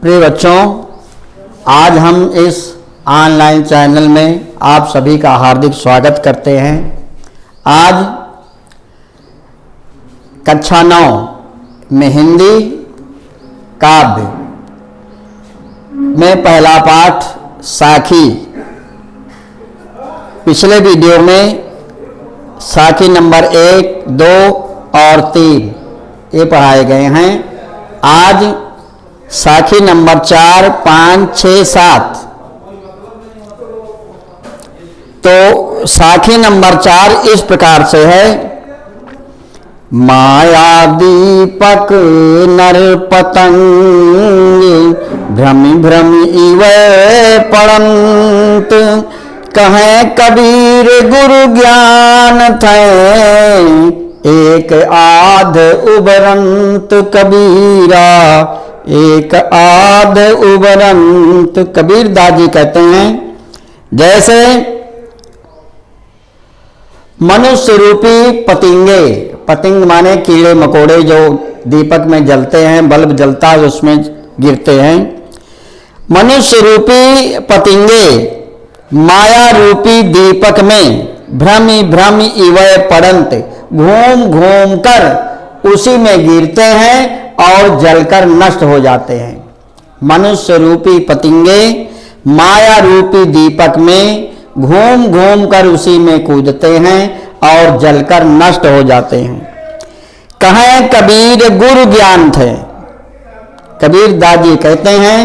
प्रिय बच्चों, आज हम इस ऑनलाइन चैनल में आप सभी का हार्दिक स्वागत करते हैं। आज कक्षा 9 में हिंदी काव्य में पहला पाठ साखी। पिछले वीडियो में साखी नंबर 1, 2 और 3 ये पढ़ाए गए हैं। आज साखी नंबर 4, 5, 6, 7। तो साखी नंबर 4 इस प्रकार से है। माया दीपक नर पतंग भ्रमि भ्रमि इव पड़ंत, कहें कबीर गुरु ज्ञान थे एक आध उबरंत कबीरा, एक आध उबरंत। कबीर दाजी कहते हैं, जैसे मनुष्य रूपी पतिंगे, पतिंग माने कीड़े मकोड़े जो दीपक में जलते हैं, बल्ब जलता है उसमें गिरते हैं। मनुष्य रूपी पतिंगे माया रूपी दीपक में भ्रमि भ्रमि इव पड़ंत, घूम घूम कर उसी में गिरते हैं और जलकर नष्ट हो जाते हैं। मनुष्य रूपी पतिंगे माया रूपी दीपक में घूम घूम कर उसी में कूदते हैं और जलकर नष्ट हो जाते हैं। कहें कबीर गुरु ज्ञान थे। कबीर दादी कहते हैं,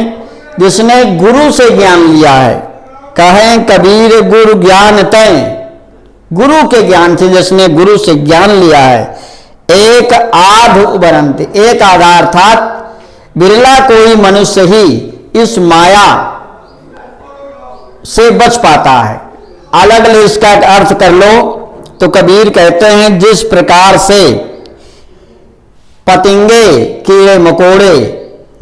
जिसने गुरु से ज्ञान लिया है। कहें कबीर गुरु ज्ञान थे, गुरु के ज्ञान से जिसने गुरु से ज्ञान लिया है। एक आध उबरंत, एक आधा अर्थात बिरला कोई मनुष्य ही इस माया से बच पाता है। अलग अलग इसका अर्थ कर लो तो कबीर कहते हैं, जिस प्रकार से पतिंगे कीड़े मकोड़े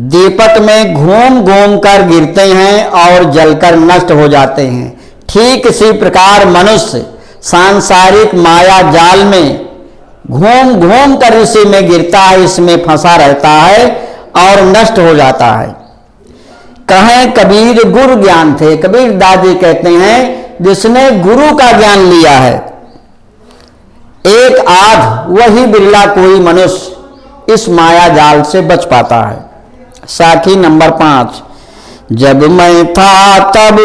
दीपक में घूम घूम कर गिरते हैं और जलकर नष्ट हो जाते हैं, ठीक इसी प्रकार मनुष्य सांसारिक माया जाल में घूम घूम कर इसी में गिरता है, इसमें फंसा रहता है और नष्ट हो जाता है। कहें कबीर गुरु ज्ञान थे। कबीर दादी कहते हैं, जिसने गुरु का ज्ञान लिया है। एक आध वही बिरला कोई मनुष्य इस माया जाल से बच पाता है। साखी नंबर 5। जब मैं था तब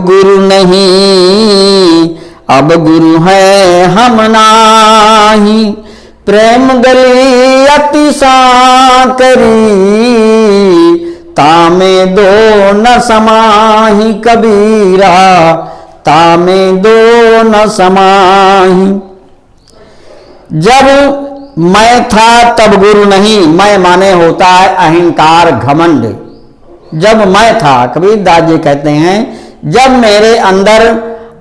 गुरु नहीं, अब गुरु है हम नाही, प्रेम गली अति साकरी, तामे दो न समाही कबीरा, तामे दो न समाही। जब मैं था तब गुरु नहीं। मैं माने होता है अहंकार घमंड। जब मैं था, कबीर दादी कहते हैं, जब मेरे अंदर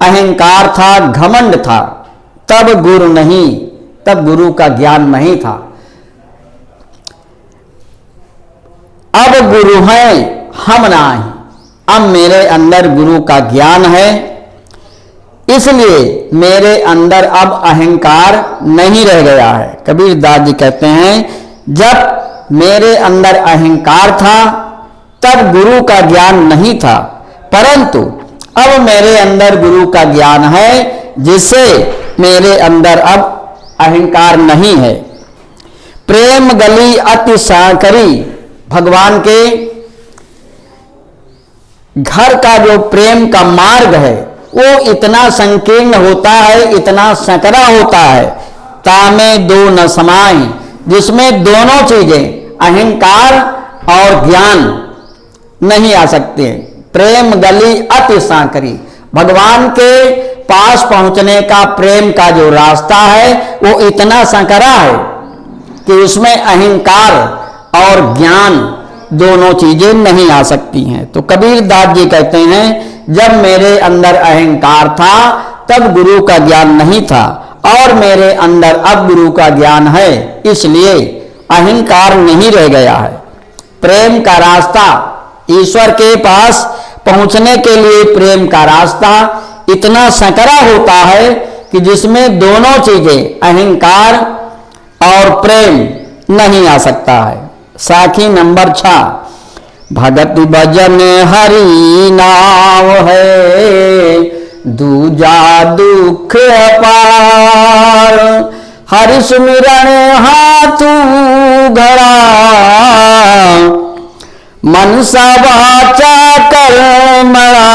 अहंकार था, घमंड था, तब गुरु नहीं, तब गुरु का ज्ञान नहीं था। अब गुरु है हम नाही, अब मेरे अंदर गुरु का ज्ञान है, इसलिए मेरे अंदर अब अहंकार नहीं रह गया है। कबीर दादी कहते हैं, जब मेरे अंदर अहंकार था तब गुरु का ज्ञान नहीं था, परंतु अब मेरे अंदर गुरु का ज्ञान है, जिससे मेरे अंदर अब अहंकार नहीं है। प्रेम गली अति साकरी, भगवान के घर का जो प्रेम का मार्ग है वो इतना संकीर्ण होता है, इतना सकरा होता है। तामे दो न समाई, जिसमें दोनों चीजें अहंकार और ज्ञान नहीं आ सकते। प्रेम गली अति साकरी, भगवान के पास पहुंचने का प्रेम का जो रास्ता है वो इतना संकरा है कि उसमें अहंकार और ज्ञान दोनों चीजें नहीं आ सकती हैं। तो कबीर दास जी कहते हैं, जब मेरे अंदर अहंकार था तब गुरु का ज्ञान नहीं था, और मेरे अंदर अब गुरु का ज्ञान है, इसलिए अहंकार नहीं रह गया है। प्रेम का रास्ता, ईश्वर के पास पहुंचने के लिए प्रेम का रास्ता इतना सकरा होता है कि जिसमें दोनों चीजें अहंकार और प्रेम नहीं आ सकता है। साखी नंबर 6। भगत भजन हरि नाम है, दूजा दुख अपार। हरि सुमिरन हाथू घड़ा, मनसा वाचा कर्मणा।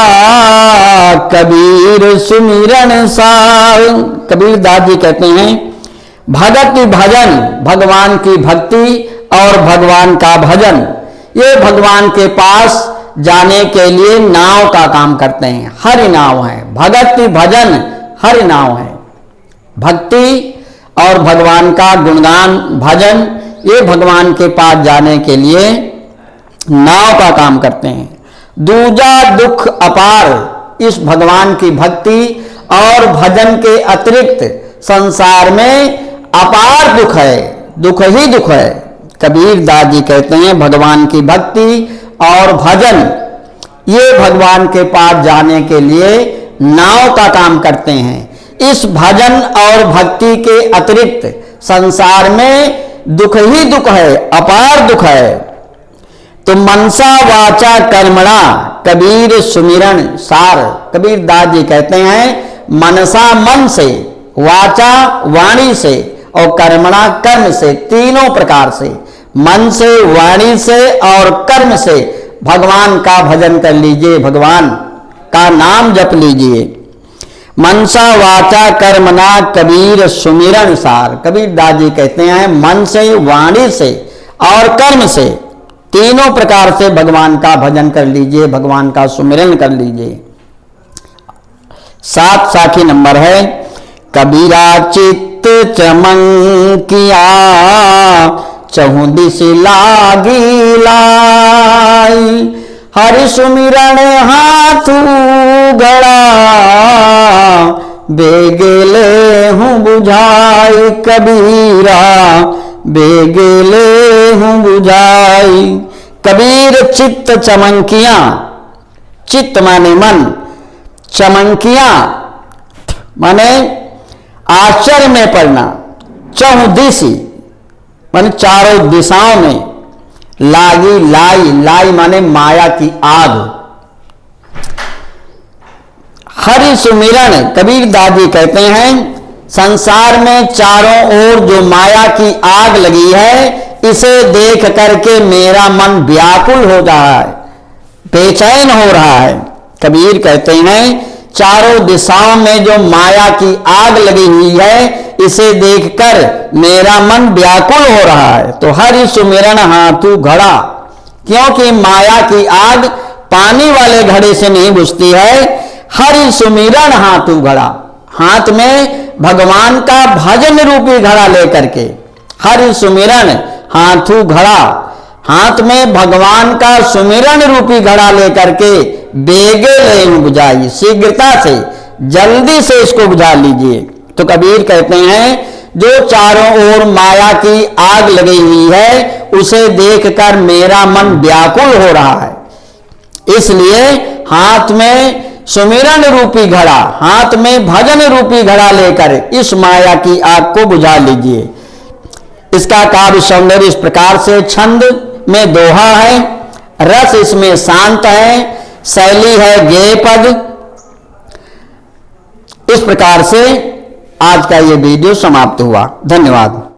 कबीर सुमिरन सार। कबीर दास जी कहते हैं भगत भजन, भगवान की भक्ति और भगवान का भजन, ये भगवान के पास जाने के लिए नाव का काम करते हैं। हरि नाव है, भगत भजन हरि नाव है। भक्ति और भगवान का गुणगान भजन, ये भगवान के पास जाने के लिए नाव का काम करते हैं। दूजा दुख अपार। इस भगवान की भक्ति और भजन के अतिरिक्त संसार में अपार दुख है, दुख ही दुख है। कबीर दास जी कहते हैं भगवान की भक्ति और भजन, ये भगवान के पास जाने के लिए नाव का काम करते हैं। इस भजन और भक्ति के अतिरिक्त संसार में दुख ही दुख है, अपार दुख है। तो मनसा वाचा कर्मणा कबीर सुमिरन सार। कबीर दास जी कहते हैं मनसा मन से, वाचा वाणी से और कर्मणा कर्म से, तीनों प्रकार से, मन से, वाणी से और कर्म से भगवान का भजन कर लीजिए, भगवान का नाम जप लीजिए। मनसा वाचा कर्मणा कबीर सुमिरन सार। कबीर दास जी कहते हैं मन से, वाणी से और कर्म से, तीनों प्रकार से भगवान का भजन कर लीजिए, भगवान का सुमिरन कर लीजिए। 7 साखी नंबर है। कबीरा चित्त चमंकिया, चहु दिस लागी लाई। हरि सुमिरन हाथू घड़ा, बेगेले हूँ बुझाई। कबीरा बेगेले हूँ बुझाई। कबीर चित्त चमंकिया, चित्त माने मन, चमंकिया माने आश्चर्य में पड़ना। चहुदिशी माने चारों दिशाओं में। लागी लाई, लाई माने माया की आग। हरि सुमिरन, कबीर दास जी कहते हैं संसार में चारों ओर जो माया की आग लगी है, इसे देख करके मेरा मन व्याकुल हो रहा है, बेचैन हो रहा है। कबीर कहते हैं चारों दिशाओं में जो माया की आग लगी हुई है, इसे देखकर मेरा मन व्याकुल हो रहा है। तो हरि सुमिरन हाथू घड़ा, क्योंकि माया की आग पानी वाले घड़े से नहीं बुझती है। हरि सुमिरन हाथू घड़ा, हाथ में भगवान का भजन रूपी घड़ा लेकर के। हरि सुमिरन हाथू घड़ा, हाथ में भगवान का सुमिरन रूपी घड़ा लेकर के बेगे ले बुझाई, शीघ्रता से, जल्दी से इसको बुझा लीजिए। तो कबीर कहते हैं जो चारों ओर माया की आग लगी हुई है, उसे देखकर मेरा मन व्याकुल हो रहा है। इसलिए हाथ में सुमिरन रूपी घड़ा, हाथ में भजन रूपी घड़ा लेकर इस माया की आग को बुझा लीजिए। इसका काव्य सौंदर्य इस प्रकार से, छंद में दोहा है, रस इसमें शांत है, शैली है गेय पद। इस प्रकार से आज का ये वीडियो समाप्त हुआ। धन्यवाद।